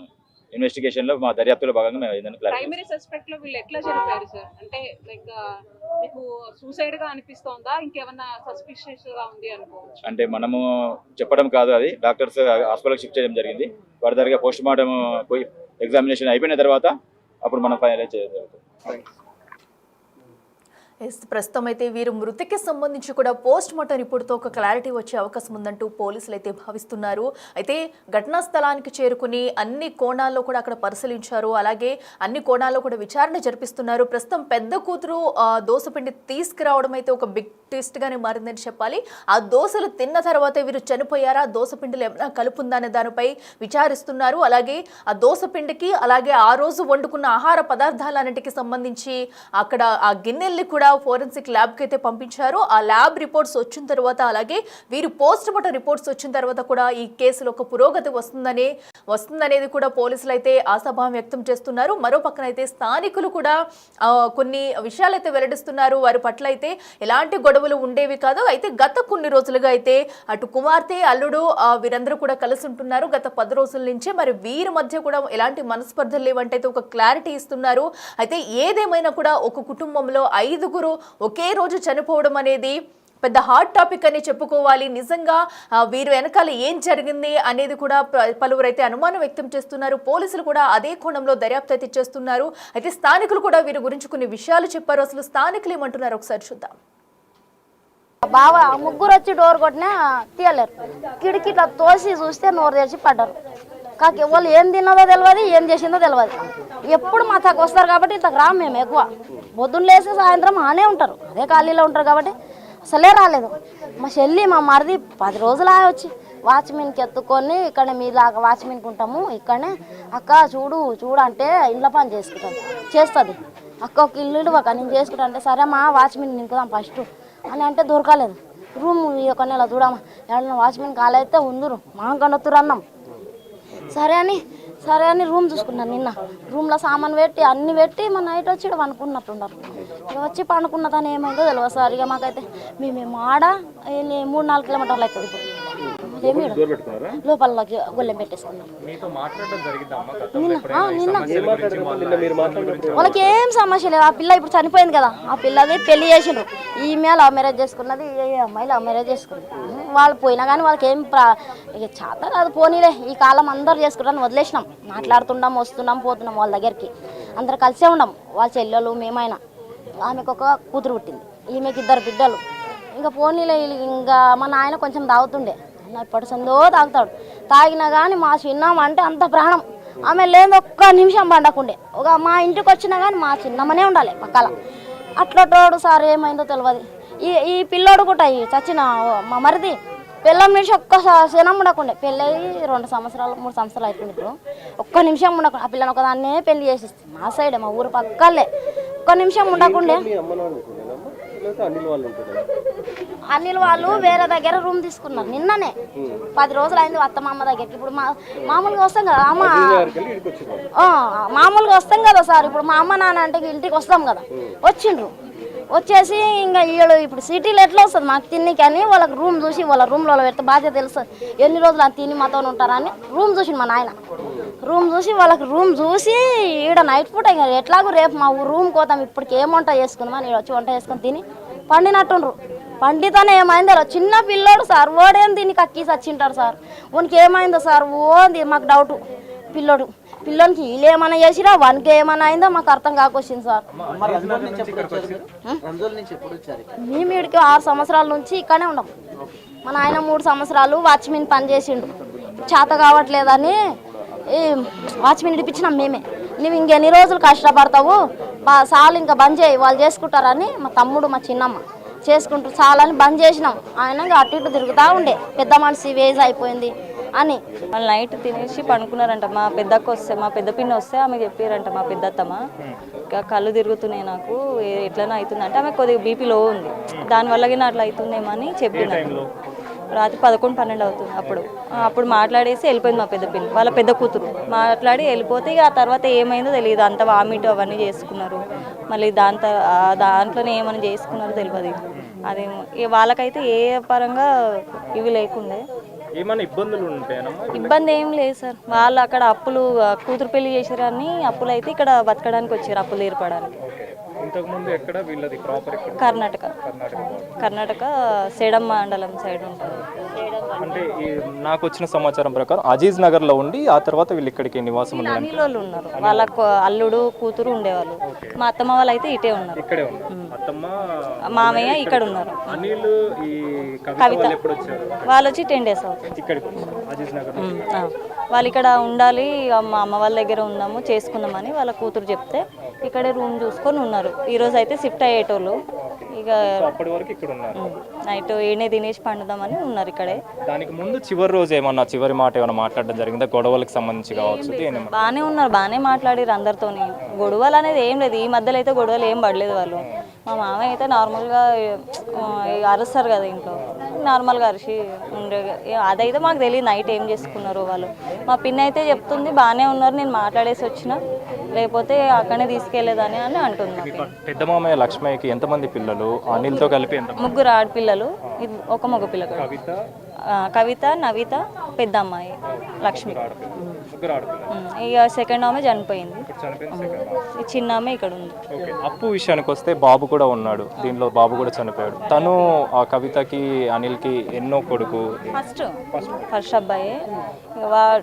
ఇన్వెస్టిగేషన్ లో మా దర్యాప్తులో భాగంగా మేము ఏదైనా క్లారిటీ ప్రైమరీ సస్పెక్ట్ లో వీళ్ళు ఎట్లా చనిపోయారు సార్? అంటే లైక్ మీకు సూసైడ్ గా అనిపిస్తోందా, ఇంకేమన్నా సస్పిషియస్ గా ఉంది అనుకోవచ్చు? అంటే మనము చెప్పడం కాదు, అది డాక్టర్స్ హాస్పిటల్కి షిఫ్ట్ చేయడం జరిగింది. ఫర్దర్గా పోస్ట్ మార్టం ఎగ్జామినేషన్ అయిపోయిన తర్వాత అప్పుడు మనం ఫైనలైజ్ చేయడం జరుగుతుంది. ప్రస్తుతం అయితే వీరు మృతికి సంబంధించి కూడా పోస్ట్ మార్టం రిపోర్ట్తో ఒక క్లారిటీ వచ్చే అవకాశం ఉందంటూ పోలీసులు అయితే భావిస్తున్నారు. అయితే ఘటనా స్థలానికి చేరుకుని అన్ని కోణాల్లో కూడా అక్కడ పరిశీలించారు. అలాగే అన్ని కోణాల్లో కూడా విచారణ జరిపిస్తున్నారు. ప్రస్తుతం పెద్ద కూతురు దోసపిండి తీసుకురావడం అయితే ఒక బిగ్ ట్విస్ట్ గానే మారిందని చెప్పాలి. ఆ దోశలు తిన్న తర్వాతే వీరు చనిపోయారా, దోసపిండిలో ఏమైనా కలుపుందా అనే దానిపై విచారిస్తున్నారు. అలాగే ఆ దోసపిండికి అలాగే ఆ రోజు వండుకున్న ఆహార పదార్థాలన్నిటికీ సంబంధించి అక్కడ ఆ గిన్నెల్ని కూడా ఫోరెన్సిక్ ల్యాబ్కి అయితే పంపించారు. ఆ ల్యాబ్ రిపోర్ట్స్ వచ్చిన తర్వాత అలాగే వీరు పోస్ట్ మార్టం రిపోర్ట్స్ వచ్చిన తర్వాత కూడా ఈ కేసులో ఒక పురోగతి వస్తుందనేది కూడా పోలీసులు అయితే ఆశాభావం వ్యక్తం చేస్తున్నారు. మరో పక్కన అయితే స్థానికులు కూడా కొన్ని విషయాలు అయితే వెల్లడిస్తున్నారు. వారి పట్ల అయితే ఎలాంటి గొడవలు ఉండేవి కాదు. అయితే గత కొన్ని రోజులుగా అయితే అటు కుమార్తె అల్లుడు వీరందరూ కూడా కలిసి ఉంటున్నారు గత 10 రోజుల నుంచే. మరి వీరి మధ్య కూడా ఎలాంటి మనస్పర్ధలు లేవంటే అయితే ఒక క్లారిటీ ఇస్తున్నారు. అయితే ఏదేమైనా కూడా ఒక కుటుంబంలో 5 ఒకే రోజు చనిపోవడం అనేది పెద్ద హాట్ టాపిక్ అని చెప్పుకోవాలి. నిజంగా వీరు వెనకాల ఏం జరిగింది అనేది కూడా పలువురు అయితే అనుమానం వ్యక్తం చేస్తున్నారు. పోలీసులు కూడా అదే కోణంలో దర్యాప్తు అయితే చేస్తున్నారు. అయితే స్థానికులు కూడా వీరి గురించి కొన్ని విషయాలు చెప్పారు. అసలు స్థానికులు ఏమంటున్నారు ఒకసారి చూద్దాం. బావ ముగ్గురు వచ్చి డోర్ కొట్టినా తీయలేరు. కిటికీ ఇట్లా తోసి చూస్తే నోరు తెరిచి పడ్డారు. కాకి వాళ్ళు ఏం తిన్నదో తెలియదు, ఏం చేసిందో తెలియదు. ఎప్పుడు మా తగ్గ వస్తారు కాబట్టి ఇంతకు రాము మేము ఎక్కువ. పొద్దున్న లేసి సాయంత్రం ఆనే ఉంటారు, అదే ఖాళీలో ఉంటారు కాబట్టి అసలే రాలేదు. మా చెల్లి మా మరిది 10 రోజులు వచ్చి వాచ్మెన్కి ఎత్తుకొని ఇక్కడ మీలాగా వాచ్మెన్కి ఉంటాము ఇక్కడనే అక్క చూడు అంటే ఇంట్లో పని చేస్తుంది. అక్క ఒక ఇల్లు ఒక నేను చేసుకుంటా అంటే సరే మా వాచ్మెన్ నింకుదాం ఫస్ట్ అని అంటే దొరకలేదు. రూమ్ ఒక నెల చూడమ్మా ఎవరైనా వాచ్మెన్ కాలైతే ఉందరు మా కనొత్తురు అన్నాం. సరే అని రూమ్ చూసుకున్నాను. నిన్న రూమ్లో సామాన్ పెట్టి అన్ని పెట్టి మా నైట్ వచ్చి ఇక్కడ పండుకున్నట్టున్నారు. వచ్చి పండుకున్న తను ఏమైందో తెలియదు సార్. ఇక మాకైతే మేము ఆడ 3-4 కిలోమీటర్లు అవుతుంది. ఇప్పుడు లోపలకి గొల్లెం పెట్టేసుకున్నాం. వాళ్ళకి ఏం సమస్య లేదు. ఆ పిల్ల ఇప్పుడు చనిపోయింది కదా, ఆ పిల్లది పెళ్లి చేసిండ్రు. ఈమె లవ్ మ్యారేజ్ చేసుకున్నది, ఈ అమ్మాయి లవ్ మ్యారేజ్ చేసుకున్నది. వాళ్ళు పోయినా కానీ వాళ్ళకి ఏం ఇక చేత కాదు. పోనీలే ఈ కాలం అందరు చేసుకుంటారని వదిలేసినాం. మాట్లాడుతున్నాం, వస్తున్నాం, పోతున్నాం వాళ్ళ దగ్గరికి. అందరు కలిసే ఉన్నాం. వాళ్ళ చెల్లెలు మేమైనా. ఆమెకు ఒక కూతురు పుట్టింది, ఈమెకి 2 బిడ్డలు. ఇంకా పోనీలే ఇంకా మా నాయన కొంచెం తాగుతుండే, ఇప్పటి సందో తాగుతాడు. తాగినా కానీ మా చిన్నమ్మ అంటే అంత ప్రాణం. ఆమె లేదు ఒక్క నిమిషం పండకుండే. మా ఇంటికి వచ్చినా కానీ మా చిన్నమ్మనే ఉండాలి పక్కల. అట్లటోడు సార్ ఏమైందో తెలియదు. ఈ పిల్లోడు కూడా చచ్చిన మా మరిది పిల్లం నుంచి ఒక్క క్షణం ఉండకుండే. పెళ్ళి 2 సంవత్సరాలు 3 సంవత్సరాలు అవుతుంది. ఇప్పుడు ఒక్క నిమిషం ఉండకుండా ఆ పిల్లని ఒకదాన్నే పెళ్లి చేసేస్తుంది. మా సైడే మా ఊరు పక్కలే. ఒక్క నిమిషం ఉండకుండే. అనిల్ వాళ్ళు వేరే దగ్గర రూమ్ తీసుకున్నారు. నిన్ననే 10 రోజులు అయింది అత్తమ్మ దగ్గరికి. ఇప్పుడు మామూలుగా వస్తాం కదా మామూలుగా వస్తాం కదా సార్. ఇప్పుడు మా అమ్మ నాన్న అంటే ఇంటికి వస్తాం కదా, వచ్చిండ్రు. వచ్చేసి ఇంకా వీళ్ళు ఇప్పుడు సిటీలో ఎట్లా వస్తుంది మాకు తిన్నికి అని వాళ్ళకి రూమ్ చూసి వాళ్ళ రూమ్లో పెడితే బాధ్యత తెలుస్తుంది. ఎన్ని రోజులు అని తిని మాతో ఉంటారని రూమ్ చూసి మా నాయన రూమ్ చూసి వాళ్ళకి రూమ్ చూసి ఈడ నైట్ పూట ఇంకా ఎట్లాగో రేపు మా రూమ్ కోతాం ఇప్పటికి ఏం వంట చేసుకుందామని ఈడ వచ్చి వంట చేసుకొని తిని పండినట్టుండ్రు. పండితేనే ఏమైందో చిన్న పిల్లోడు సార్. ఓడేం తిని కక్కీసి వచ్చింటారు సార్. వానికి ఏమైందో సార్ ఓంది మాకు డౌట్. పిల్లోనికి వీళ్ళు ఏమైనా చేసిరా వానికి ఏమైనా అయిందో మాకు అర్థం కాకొచ్చింది సార్. మేము వీడికి 6 సంవత్సరాల నుంచి ఇక్కడనే ఉన్నాం. మా నాయన 3 సంవత్సరాలు వాచ్మెన్ పని చేసిండు. చేత కావట్లేదని వాచ్మెన్ ఇడిపించినాం మేమే. నువ్వు ఇంకెన్ని రోజులు కష్టపడతావు చాలు ఇంకా బంద్ చేయి వాళ్ళు చేసుకుంటారని మా తమ్ముడు మా చిన్నమ్మ చేసుకుంటారు చాలని బంద్ చేసినాం. ఆయన అటు ఇటు తిరుగుతూ ఉండే. పెద్ద మనిషి వేజ్ అయిపోయింది అని వాళ్ళు నైట్ తినేసి పడుకున్నారంట. మా పెద్ద పిన్ని వస్తే ఆమె చెప్పారంట మా పెద్దత్తమ్మ కళ్ళు తిరుగుతున్నాయి నాకు ఎట్లనే అవుతుందంటే ఆమె కొద్దిగా బీపీ లో ఉంది, దానివల్ల అట్లా అవుతుందేమో అని చెప్పినారు. రాత్రి 11-12 అవుతుంది. అప్పుడు మాట్లాడేసి వెళ్ళిపోయింది మా పెద్ద పిన్ని వాళ్ళ పెద్ద కూతురు. మాట్లాడి వెళ్ళిపోతే ఇక ఆ తర్వాత ఏమైందో తెలియదు. అంత వామిట్ అవన్నీ చేసుకున్నారు. మళ్ళీ దాంట్లోనే ఏమైనా చేసుకున్నారో తెలియదు. అది వాళ్ళకైతే ఏ పరంగా ఇవి లేకుండే ఏమైనా ఇబ్బందులు ఉంటాయనమ్మా? ఇబ్బంది ఏం లేదు సార్. వాళ్ళు అక్కడ అప్పులు కూతురు పెళ్లి చేసారని అప్పులు అయితే ఇక్కడ బతకడానికి వచ్చారు, అప్పులు తీర్పడానికి. ఇంతకుముందు ఎక్కడ వీళ్ళది ప్రాపర్ ఎక్కడ? కర్ణాటక సేడం మండలం సైడ్ ఉంటుంది. అంటే నాకు వచ్చిన సమాచారం ప్రకారం అజీజ్ నగర్ లో ఉండి ఆ తర్వాత వీళ్ళు ఇక్కడికి నివాసం ఉండడానికి అనిల్ వాళ్ళు ఉన్నారు, వాళ్ళకు అల్లుడు కూతురు ఉండేవాళ్ళు. మా అత్తమ్మ వాళ్ళు అయితే ఇటే ఉన్నారు, ఇక్కడే ఉన్నారు. అత్తమ్మ మామయ్య ఇక్కడ ఉన్నారు. అనిల్ ఈ కవిత కవిత వాళ్ళు ఎప్పుడు వచ్చారు? వాళ్ళు వచ్చి 10 days అవుతుంది. ఇక్కడికి వచ్చారు అజీజ్ నగర్ నుంచి. వాళ్ళు ఇక్కడ ఉండాలి, మా అమ్మ వాళ్ళ దగ్గర ఉందాము చేసుకుందామని వాళ్ళ కూతురు చెప్తే ఇక్కడే రూమ్ చూసుకొని ఉన్నారు. ఈ రోజు అయితే షిఫ్ట్ అయ్యేటోళ్ళు, ఇక అప్పటి వరకు ఇక్కడ ఉన్నారు. నైట్ ఏనే తినేసి పండుదామని ఉన్నారు ఇక్కడే. దానికి ముందు చివరి రోజు ఏమన్నా చివరి మాట ఏమైనా మాట్లాడడం జరిగిందా? గొడవలకు సంబంధించి కావచ్చు. బాగానే ఉన్నారు, బాగానే మాట్లాడారు అందరితోని. గొడవలు అనేది ఏం లేదు, ఈ మధ్యలో అయితే గొడవలు ఏం పడలేదు వాళ్ళు. మా మామయ్య అయితే నార్మల్గా అరుస్తారు కదా ఇంట్లో, నార్మల్గా అరిచి ఉండే. అదైతే మాకు తెలియదు నైట్ ఏం చేసుకున్నారు వాళ్ళు. మా పిన్ని అయితే చెప్తుంది బాగానే ఉన్నారు, నేను మాట్లాడేసి వచ్చిన, లేకపోతే అక్కడనే తీసుకెళ్లేదని అని అంటుంది. పెద్ద మామయ్య లక్ష్మయ్యకి ఎంతమంది పిల్లలు? అనిల్తో కలిపి ఎంత? 3 ఆడపిల్లలు, ఒక మగ పిల్ల. కవిత, నవిత, పెద్ద అమ్మాయి లక్ష్మి. ఇక సెకండ్ ఆమె చనిపోయింది, ఈ చిన్న ఆమె ఇక్కడ ఉంది. అప్పు విషయానికి వస్తే బాబు కూడా ఉన్నాడు దీనిలో, బాబు కూడా చనిపోయాడు. తను ఆ కవితకి అనిల్కి ఎన్నో కొడుకు? ఫస్ట్ అబ్బాయి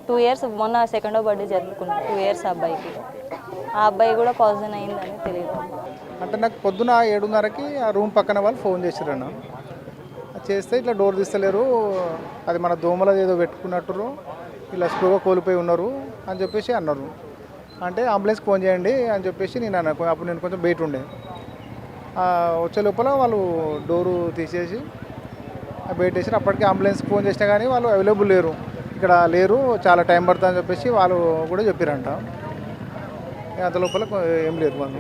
2 years, మొన్న సెకండ్ బర్త్డే జరుపుకున్నాడు 2 years అబ్బాయికి. ఆ అబ్బాయి కూడా పాయిజన్ అయిందని తెలియదు. అంటే నాకు పొద్దున 7:30కి ఆ రూమ్ పక్కన వాళ్ళు ఫోన్ చేసిరన్న. చేస్తే ఇట్లా డోర్ తీస్తలేరు, అది మన దోమలు ఏదో పెట్టుకున్నట్టు, ఇలా స్లోగా కోల్పోయి ఉన్నారు అని చెప్పేసి అన్నారు. అంటే అంబులెన్స్కి ఫోన్ చేయండి అని చెప్పేసి నేను అన్నా. అప్పుడు నేను కొంచెం బయట ఉండే, వచ్చే లోపల వాళ్ళు డోరు తీసేసి బయట వేసి అప్పటికి అంబులెన్స్కి ఫోన్ చేసినా కానీ వాళ్ళు అవైలబుల్ లేరు, ఇక్కడ లేరు, చాలా టైం పడుతుంది అని చెప్పేసి వాళ్ళు కూడా చెప్పారంట. అంత లోపల ఏం లేరు వాళ్ళు.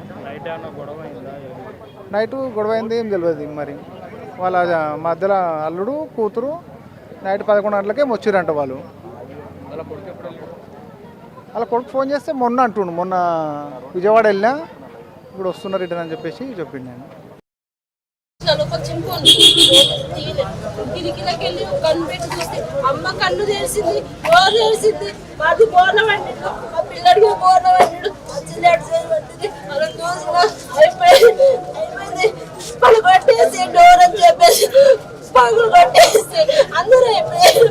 నైట్ గొడవ అయింది ఏం తెలియదు మరి. వాళ్ళ మధ్యలో అల్లుడు కూతురు నైట్ 11 గంటలకే వచ్చిరంట వాళ్ళు. వాళ్ళ కొడుకు ఫోన్ చేస్తే మొన్న అంటుండు, మొన్న విజయవాడ వెళ్ళినా ఇప్పుడు వస్తున్నారు రిటర్న్ అని చెప్పేసి చెప్పిండు. నేను కిటికీలకెళ్ళి కన్ను పెట్టి చూస్తే అమ్మ కన్ను తెరిసింది, డోర్ తెరిసింది, మాది బోర్ల వండిడు, మా పిల్లడికి బోర్ల వండిడు, పట్టింది అలా చూసిన అయిపోయింది. పలు కొట్టేసి డోర్ అని చెప్పేసి పగులు కొట్టేసి అందరూ అయిపోయారు.